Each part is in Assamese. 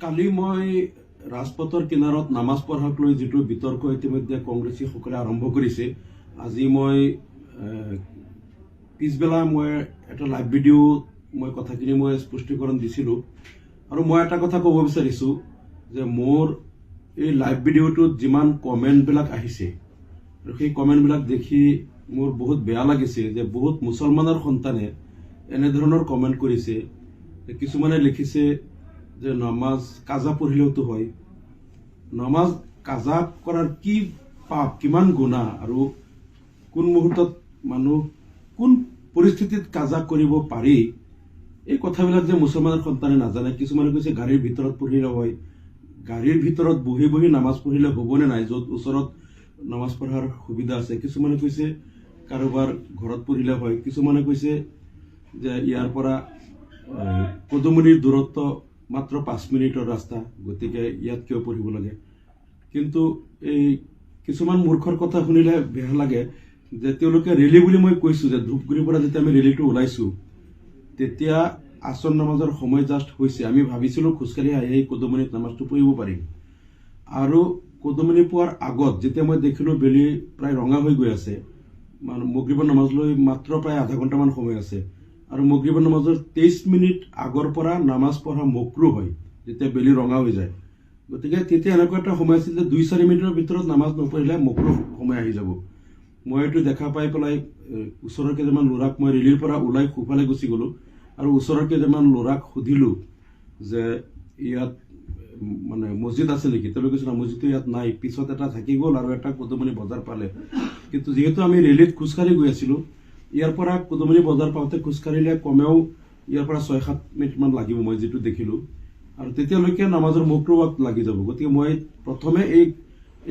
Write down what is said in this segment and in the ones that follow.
কালি মই ৰাজপথৰ কিনাৰত নামাজ পঢ়াক লৈ যিটো বিতৰ্ক ইতিমধ্যে কংগ্ৰেছীসকলে আৰম্ভ কৰিছে, আজি মই পিছবেলা মই এটা লাইভ ভিডিঅ' মই কথাখিনি মই স্পষ্টীকৰণ দিছিলোঁ আৰু মই এটা কথা ক'ব বিচাৰিছোঁ যে মোৰ এই লাইভ ভিডিঅ'টোত যিমান কমেণ্টবিলাক আহিছে আৰু সেই কমেণ্টবিলাক দেখি মোৰ বহুত বেয়া লাগিছে যে বহুত মুছলমানৰ সন্তানে এনেধৰণৰ কমেণ্ট কৰিছে। কিছুমানে লিখিছে যে নামাজ কাজা পঢ়িলেওতো হয়, নামাজ কাজা কৰাৰ কি পাপ, কিমান গুনাহ আৰু কোন মুহূৰ্তত মানুহ কোন পৰিস্থিতিত কাজা কৰিব পাৰি, এই কথাবিলাক যে মুছলমানৰ সন্তানে নাজানে। কিছুমানে কৈছে গাড়ীৰ ভিতৰত পঢ়িলে হয়, গাড়ীৰ ভিতৰত বহি বহি নামাজ পঢ়িলে হ'বনে নাই, য'ত ওচৰত নামাজ পঢ়াৰ সুবিধা আছে। কিছুমানে কৈছে কাৰোবাৰ ঘৰত পঢ়িলে হয়, কিছুমানে কৈছে যে ইয়াৰ পৰা পদুমণিৰ দূৰত্ব মাত্ৰ 5 মিনিটৰ ৰাস্তা, গতিকে ইয়াত কিয় পঢ়িব লাগে। কিন্তু এই কিছুমান মূৰ্খৰ কথা শুনিলে বেয়া লাগে যে তেওঁলোকে ৰেলী বুলি মই কৈছোঁ যে ধূপগুৰিৰ পৰা যেতিয়া আমি ৰেলীটো ওলাইছোঁ তেতিয়া আসৰ নামাজৰ সময় জাষ্ট হৈছে। আমি ভাবিছিলোঁ খোজকাঢ়ি আহি কদুমণিত নামাজটো পঢ়িব পাৰিম, আৰু কদুমণি পোৱাৰ আগত যেতিয়া মই দেখিলোঁ বেলি প্ৰায় ৰঙা হৈ গৈ আছে, মগৰিবৰ নামাজলৈ মাত্ৰ প্ৰায় আধা ঘণ্টামান সময় আছে, আৰু মগৰিবৰ নামাজৰ 23 মিনিট আগৰ পৰা নামাজ পঢ়া মক্ৰুহ হয় যেতিয়া বেলি ৰঙা হৈ যায়। গতিকে তেতিয়া এনেকুৱা এটা সময় আছিল যে 2-4 মিনিটৰ ভিতৰত নামাজ নপঢ়িলে মক্ৰুহ সময় আহি যাব। মই এইটো দেখা পাই পেলাই ওচৰৰ কেইটামান ল'ৰাক মই ৰেলীৰ পৰা ওলাই সোঁফালে গুচি গ'লোঁ আৰু ওচৰৰ কেইটামান ল'ৰাক সুধিলোঁ যে ইয়াত মানে মছজিদ আছে নেকি। তেওঁলোকে কৈছে মছজিদটো ইয়াত নাই, পিছত এটা থাকি গ'ল আৰু এটা কদুমণি বজাৰ পালে। কিন্তু যিহেতু আমি ৰেলীত খোজকাঢ়ি গৈ আছিলোঁ, ইয়াৰ পৰা কদুমণি বজাৰ পাওঁতে খোজকাঢ়িলে কমেও ইয়াৰ পৰা 6-7 মিনিটমান লাগিব মই যিটো দেখিলোঁ, আৰু তেতিয়ালৈকে নামাজৰ মক্ৰুহত লাগি যাব। গতিকে মই প্ৰথমে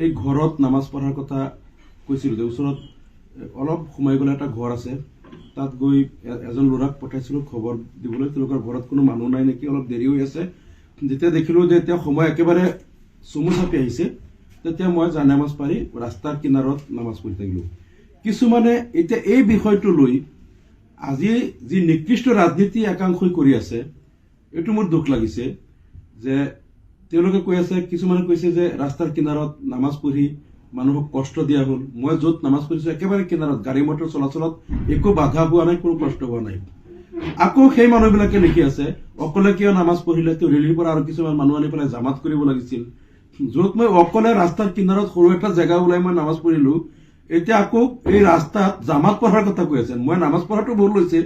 এই ঘৰত নামাজ পঢ়াৰ কথা কৈছিলোঁ যে ওচৰত অলপ সোমাই গ'লে এটা ঘৰ আছে, তাত গৈ এজন ল'ৰাক পঠাইছিলোঁ খবৰ দিবলৈ তেওঁলোকৰ ঘৰত কোনো মানুহ নাই নেকি, অলপ দেৰি হৈ আছে। যেতিয়া দেখিলোঁ যে এতিয়া সময় একেবাৰে চমু চাপি আহিছে, তেতিয়া মই জানামাজ পাৰি ৰাস্তাৰ কিনাৰত নামাজ পঢ়ি থাকিলোঁ। কিছুমানে এতিয়া এই বিষয়টো লৈ আজি যি নিকৃষ্ট ৰাজনীতি একাংশই কৰি আছে, এইটো মোৰ দুখ লাগিছে যে তেওঁলোকে কৈ আছে, কিছুমানে কৈছে যে ৰাস্তাৰ কিনাৰত নামাজ পঢ়ি মানুহক কষ্ট দিয়া হ'ল। মই য'ত নামাজ পঢ়িছোঁ একেবাৰে কিনাৰত, গাড়ী মটৰ চলাচলত একো বাধা হোৱা নাই, কোনো কষ্ট হোৱা নাই। আকৌ সেই মানুহবিলাকে লিখি আছে অকলে কিয় নামাজ পঢ়িলে, তেওঁ ৰেলীৰ পৰা আৰু কিছুমান মানুহ আনি পেলাই জামাত কৰিব লাগিছিল। য'ত মই অকলে ৰাস্তাৰ কিনাৰত সৰু এটা জেগা ওলাই মই নামাজ পঢ়িলোঁ, এতিয়া আকৌ এই ৰাস্তাত জামাত পঢ়াৰ কথা কৈ আছে। মই নামাজ পঢ়াটো ভুল হৈছে,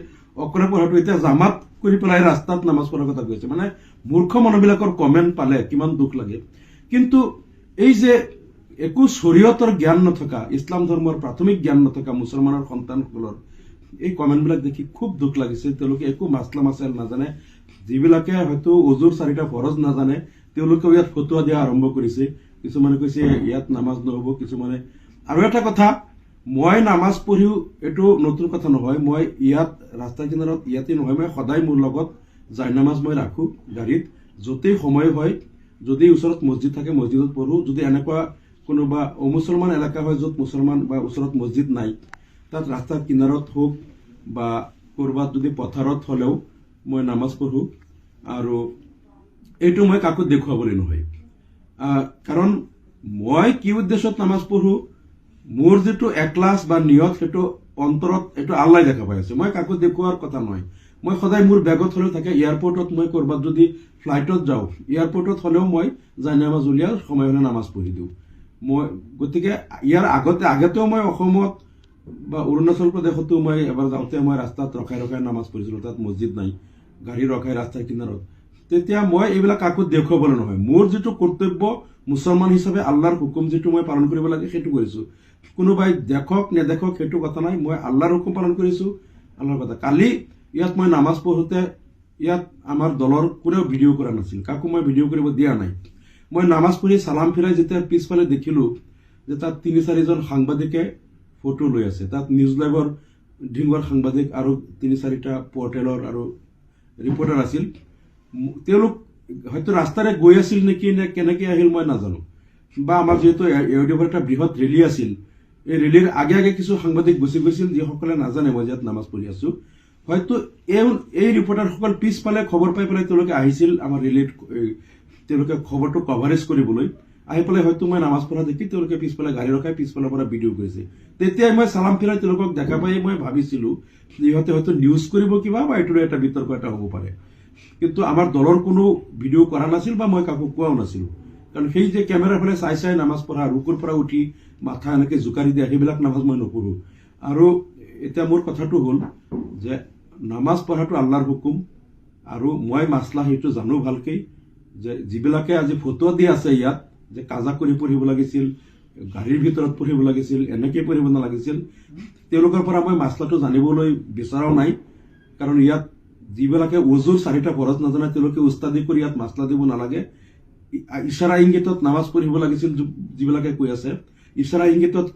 অকলে পঢ়াটো এতিয়া জামাত কৰি পেলাই ৰাস্তাত নামাজ পঢ়াৰ কথা কৈ আছে। মানে মূৰ্খ মানুহবিলাকৰ কমেণ্ট পালে কিমান দুখ লাগে। কিন্তু এই যে একো শৰীয়তৰ জ্ঞান নথকা, ইছলাম ধৰ্মৰ প্ৰাথমিক জ্ঞান নথকা মুছলমানৰ সন্তানসকলৰ এই কমেণ্টবিলাক দেখি খুব দুখ লাগিছে। তেওঁলোকে একো মাছলা মাছাইল নাজানে, যিবিলাকে হয়তো অজুৰ 4টা ফৰজ নাজানে তেওঁলোকেও ইয়াত ফটোৱা দিয়া আৰম্ভ কৰিছে। কিছুমানে কৈছে ইয়াত নামাজ নহ'ব, কিছুমানে। আৰু এটা কথা, মই নামাজ পঢ়িও এইটো নতুন কথা নহয়, মই ইয়াত ৰাস্তাৰ কিনাৰত ইয়াতে নহয়, মই সদায় মোৰ লগত জায়নামাজ মই ৰাখোঁ গাড়ীত, য'তেই সময় হয়। যদি ওচৰত মছজিদ থাকে মছজিদত পঢ়োঁ, যদি এনেকুৱা কোনোবা অমুছলমান এলেকা হয় য'ত মুছলমান বা ওচৰত মছজিদ নাই, তাত ৰাস্তাৰ কিনাৰত হওক বা ক'ৰবাত যদি পথাৰত হ'লেও মই নামাজ পঢ়োঁ। আৰু এইটো মই কাকো দেখুৱাবলৈ নহয়, কাৰণ মই কি উদ্দেশ্যত নামাজ পঢ়োঁ, মোৰ যিটো এখলাছ বা নিয়ত, সেইটো অন্তৰত এইটো আল্লাই দেখা পাই আছে, মই কাকো দেখুওৱাৰ কথা নহয়। মই সদায় মোৰ বেগত হ'লেও থাকে, এয়াৰপৰ্টত মই ক'ৰবাত যদি ফ্লাইটত যাওঁ, এয়াৰপৰ্টত হ'লেও মই জায়নামাজ উলিয়াই সময় হ'লে নামাজ পঢ়ি দিওঁ। গতিকে ইয়াৰ আগতেও মই অসমত বা অৰুণাচল প্ৰদেশতো মই এবাৰ যাওঁতে মই ৰাস্তাত ৰখাই ৰখাই নামাজ পঢ়িছিলোঁ, তাত মছজিদ নাই, গাড়ী ৰখাই ৰাস্তাৰ কিনাৰত। তেতিয়া মই এইবিলাক কাকো দেখুৱাবলৈ নহয়, মোৰ যিটো কৰ্তব্য মুছলমান হিচাপে আল্লাহৰ হুকুম যিটো মই পালন কৰিব লাগে সেইটো কৰিছোঁ। কোনোবাই দেখক নেদেখক সেইটো কথা নাই, মই আল্লাহৰ হুকুম পালন কৰিছোঁ, আল্লাহৰ কথা। কালি ইয়াত মই নামাজ পঢ়োতে ইয়াত আমাৰ দলৰ কোনেও ভিডিঅ' কৰা নাছিল, কাকো মই ভিডিঅ' কৰিব দিয়া নাই। মই নামাজ পঢ়ি চালাম ফিৰাই যেতিয়া পিছফালে দেখিলোঁ যে তাত 3-4জন সাংবাদিকে ফটো লৈ আছে, তাত নিউজ লাইভৰ ঢিঙৰ সাংবাদিক আৰু 3-4টা পৰ্টেলৰ আৰু ৰিপৰ্টাৰ আছিল। তেওঁলোক হয়তো ৰাস্তাৰে গৈ আছিল নেকি, নে কেনেকৈ আহিল মই নাজানো। বা আমাৰ যিহেতু ইউটিউবৰ এটা বৃহৎ ৰেলী আছিল, এই ৰেলীৰ আগে আগে কিছু সাংবাদিক গুচি গৈছিল, যিসকলে নাজানে মই ইয়াত নামাজ পঢ়ি আছোঁ। হয়তো এই ৰিপৰ্টাৰসকল পিছফালে খবৰ পাই পেলাই তেওঁলোকে আহিছিল আমাৰ ৰেলীত তেওঁলোকে খবৰটো কভাৰেজ কৰিবলৈ আহি পেলাই হয়তো মই নামাজ পঢ়া দেখি তেওঁলোকে পিছফালে গাড়ী ৰখাই পিছফালৰ পৰা ভিডিঅ' কৰিছে। তেতিয়াই মই চালাম ফিৰাই তেওঁলোকক দেখা পাই মই ভাবিছিলো যে ইহঁতে হয়তো নিউজ কৰিব কিবা বা এইটোৰে এটা বিতৰ্ক এটা হ'ব পাৰে। কিন্তু আমাৰ দলৰ কোনো ভিডিঅ' কৰা নাছিল বা মই কাকো কোৱাও নাছিলো। কাৰণ সেই যে কেমেৰাৰ ফালে চাই চাই নামাজ পঢ়া, ৰুকুৰ পৰা উঠি মাথা এনেকে জোকাৰি দিয়া, সেইবিলাক নামাজ মই নপঢ়ো। আৰু এতিয়া মোৰ কথাটো হ'ল যে নামাজ পঢ়াটো আল্লাহৰ হুকুম, আৰু মই মাছলা সেইটো জানো ভালকেই যে যিবিলাকে আজি ফটোৱা দি আছে ইয়াত যে কাজা কৰি পঢ়িব লাগিছিল, গাড়ীৰ ভিতৰত পঢ়িব লাগিছিল, এনেকে পঢ়িব নালাগিছিল, তেওঁলোকৰ পৰা মই মাছলাটো জানিবলৈ বিচৰাও নাই। কাৰণ ইয়াত যিবিলাকে ওজুৰ 4টা ফৰজ নাজানে তেওঁলোকে উস্তাদি কৰি ইয়াত মাছলা দিব নালাগে। ইশাৰা ইংগিতত নামাজ পঢ়িব লাগিছিল যিবিলাকে কৈ আছে, ইশাৰা ইংগিতত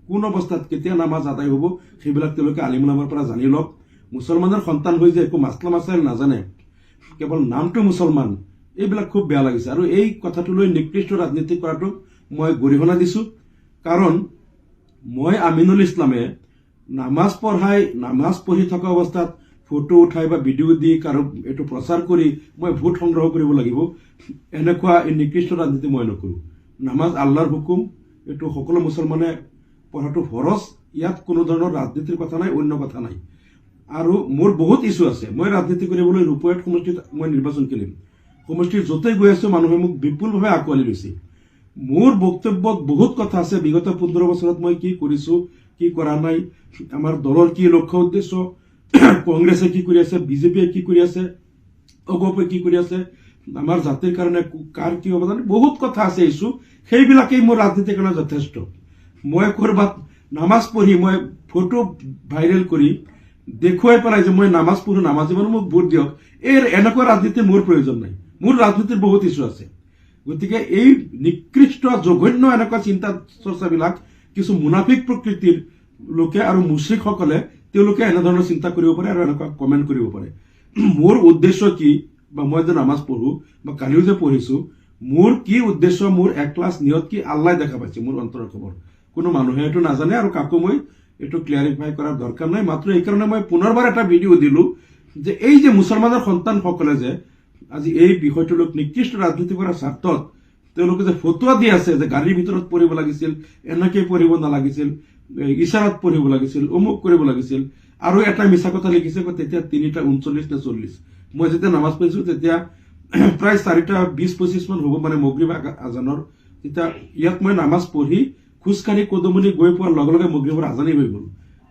কোন অৱস্থাত কেতিয়া নামাজ আদায় হ'ব সেইবিলাক তেওঁলোকে আলিমুলামাৰ পৰা জানি লওক। মুছলমানৰ সন্তান হৈ যে একো মাছলা মাছাইল নাজানে, কেৱল নামটো মুছলমান, এইবিলাক খুব বেয়া লাগিছে। আৰু এই কথাটো লৈ নিকৃষ্ট ৰাজনীতি কৰাটোক মই গৰিহণা দিছো। কাৰণ মই আমিনুল ইছলামে নামাজ পঢ়ি থকা অৱস্থাত ফটো উঠাই বা ভিডিঅ' দি কাৰো এইটো প্ৰচাৰ কৰি মই ভোট সংগ্ৰহ কৰিব লাগিব, এনেকুৱা এই নিকৃষ্ট ৰাজনীতি মই নকৰো। নামাজ আল্লাহৰ হুকুম, এইটো সকলো মুছলমানে পঢ়াটো ফৰজ। ইয়াত কোনো ধৰণৰ ৰাজনীতিৰ কথা নাই, অন্য কথা নাই। আৰু মোৰ বহুত ইছ্যু আছে। মই ৰাজনীতি কৰিবলৈ ৰূপয়াত সমষ্টিত মই নিৰ্বাচন খেলিম। সমষ্টিৰ য'তেই গৈ আছো মানুহে মোক বিপুলভাৱে আঁকোৱালি লৈছে। মোৰ বক্তব্যত বহুত কথা আছে, বিগত 15 বছৰত মই কি কৰিছো, কি কৰা নাই, আমাৰ দলৰ কি লক্ষ্য উদ্দেশ্য, কংগ্ৰেছে কি কৰি আছে, বিজেপিয়ে কি কৰি আছে, অগপে কি কৰি আছে, আমাৰ জাতিৰ কাৰণে কাৰ কি অৱদান, বহুত কথা আছে ইছ্যু। সেইবিলাকেই মোৰ ৰাজনীতিৰ কাৰণে যথেষ্ট। মই কৰবাত নামাজ পঢ়ি মই ফটো ভাইৰেল কৰি দেখুৱাই পেলাই যে মই নামাজ পঢ়ো, নামাজী মানুহ মোক ভোট দিয়ক, এনেকুৱা ৰাজনীতিৰ মোৰ প্ৰয়োজন নাই। মোৰ ৰাজনীতিৰ বহুত ইছ্যু আছে। গতিকে এই নিকৃষ্ট জঘন্য এনেকুৱা চিন্তা চৰ্চাবিলাক কিছু মুনাফিক প্ৰকৃতিৰ লোকে আৰু মুশ্ৰিকসকলে তেওঁলোকে এনেধৰণৰ চিন্তা কৰিব পাৰে আৰু এনেকুৱা কমেণ্ট কৰিব পাৰে। মোৰ উদ্দেশ্য কি, বা মই যে নামাজ পঢ়ো বা কালিও যে পঢ়িছো, মোৰ কি উদ্দেশ্য, মোৰ একলাস নিয়ত কি, আল্লাহ দেখা পাইছে মোৰ অন্তৰৰ খবৰ। কোনো মানুহে এইটো নাজানে আৰু কাকো মই এইটো ক্লিয়াৰিফাই কৰাৰ দৰকাৰ নাই। মাত্ৰ এইকাৰণে মই পুনৰবাৰ এটা ভিডিঅ' দিলো যে এই যে মুছলমানৰ সন্তানসকলে যে আজি এই বিষয়টোক নিকৃষ্ট ৰাজনীতি কৰাৰ স্বাৰ্থত তেওঁলোকে যে ফটোৱা দি আছে যে গাড়ীৰ ভিতৰত পঢ়িব লাগিছিল, এনেকে পঢ়িব নালাগিছিল, ইশাৰাত পঢ়িব লাগিছিল, অমুক কৰিব লাগিছিল, আৰু এটা মিছা কথা লিখিছে তেতিয়া 3টা 39 নে 40। মই যেতিয়া নামাজ পঢ়িছো তেতিয়া প্ৰায় 4টা 20-25 মান হ'ব, মানে মগৰিব আজানৰ। তেতিয়া ইয়াত মই নামাজ পঢ়ি খোজকাঢ়ি কদমনি গৈ পোৱাৰ লগে লগে মগৰিবৰ আজানেই হৈ গ'ল।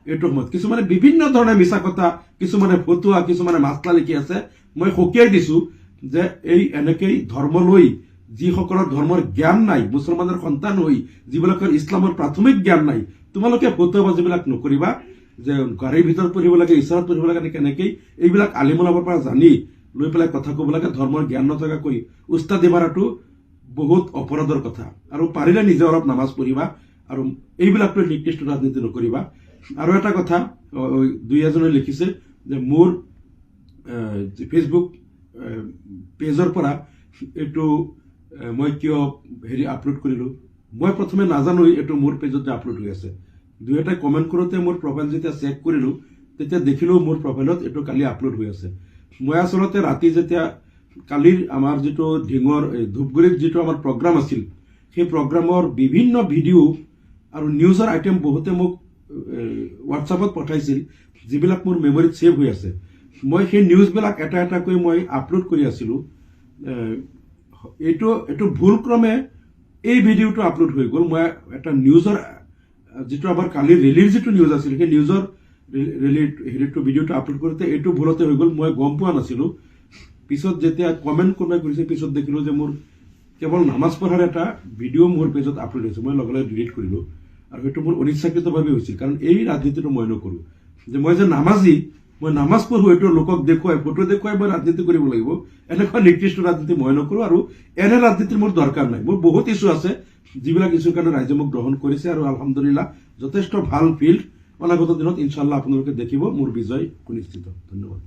এইটো সময়ত কিছুমানে বিভিন্ন ধৰণে মিছা কথা, কিছুমানে ফটোৱা, কিছুমানে মাছলা লিখি আছে। মই সকীয়াই দিছো যে এই এনেকেই ধৰ্ম লৈ যিসকলৰ ধৰ্মৰ জ্ঞান নাই, মুছলমানৰ সন্তান হৈ যিবিলাকৰ ইছলামৰ প্ৰাথমিক জ্ঞান নাই, তোমালোকে ফটোৱাবাজিবিলাক নকৰিবা যে গাড়ীৰ ভিতৰত পঢ়িব লাগে, ইছাৰাত পঢ়িব লাগে, কেনেকেই এইবিলাক আলিমুলামাৰ পৰা জানি লৈ পেলাই কথা ক'ব লাগে। ধৰ্মৰ জ্ঞান নথকাকৈ উস্তাদি মাৰাটো বহুত অপৰাধৰ কথা। আৰু পাৰিলে নিজে অলপ নামাজ পঢ়িবা আৰু এইবিলাকলৈ নিকৃষ্ট ৰাজনীতি নকৰিবা। আৰু এটা কথা, দুই এজনে লিখিছে যে মোৰ ফেচবুক পেজৰ পৰা এইটো মই কিয় আপলোড কৰিলো। মই প্ৰথমে নাজানো এইটো মোৰ পেজতে আপলোড হৈ আছে। দুই এটাই কমেণ্ট কৰোঁতে মোৰ প্ৰফাইল যেতিয়া চেক কৰিলো তেতিয়া দেখিলো মোৰ প্ৰফাইলত এইটো কালি আপলোড হৈ আছে। মই আচলতে ৰাতি যেতিয়া কালিৰ আমাৰ যিটো ঢিঙৰ ধূপগুৰিত যিটো আমাৰ প্ৰগ্ৰাম আছিল, সেই প্ৰগ্ৰামৰ বিভিন্ন ভিডিঅ' আৰু নিউজৰ আইটেম বহুতে মোক হোৱাটছআপত পঠাইছিল, যিবিলাক মোৰ মেমৰিত ছেভ হৈ আছে। মই সেই নিউজবিলাক এটা এটাকৈ মই আপলোড কৰি আছিলো। এইটো ভুলক্ৰমে এই ভিডিঅ'টো আপলোড হৈ গ'ল। মই এটা নিউজৰ যিটো আমাৰ কালিৰ ৰেলীৰ যিটো নিউজ আছিল, সেই নিউজৰ ৰেলীটো ভিডিঅ'টো আপলোড কৰোঁতে এইটো ভুলতে হৈ গ'ল, মই গম পোৱা নাছিলো। পিছত যেতিয়া কমেণ্ট কোনোবাই কৰিছে, পিছত দেখিলো যে মোৰ কেৱল নামাজ পঢ়াৰ এটা ভিডিঅ' মোৰ পেজত আপলোড হৈছে। মই লগে লগে ডিলিট কৰিলো। আৰু সেইটো মোৰ অনিচ্ছাকৃতভাৱে হৈছিল, কাৰণ এই ৰাজনীতিটো মই নকৰো। যে মই যে নামাজী, মই নামাজ পঢ়ো, এইটো লোকক দেখুৱাই ফটো দেখুৱাই মই ৰাজনীতি কৰিব লাগিব, এনেকুৱা নিকৃষ্ট ৰাজনীতি মই নকৰো। আৰু এনে ৰাজনীতিৰ মোৰ দৰকাৰ নাই। মোৰ বহুত ইছ্যু আছে, যিবিলাক ইছ্যুৰ কাৰণে ৰাইজে মোক গ্ৰহণ কৰিছে। আৰু আলহামদুলিল্লাহ যথেষ্ট ভাল ফিল্ড। অনাগত দিনত ইনশাল্লাহ আপোনালোকে দেখিব মোৰ বিজয় সুনিশ্চিত। ধন্যবাদ।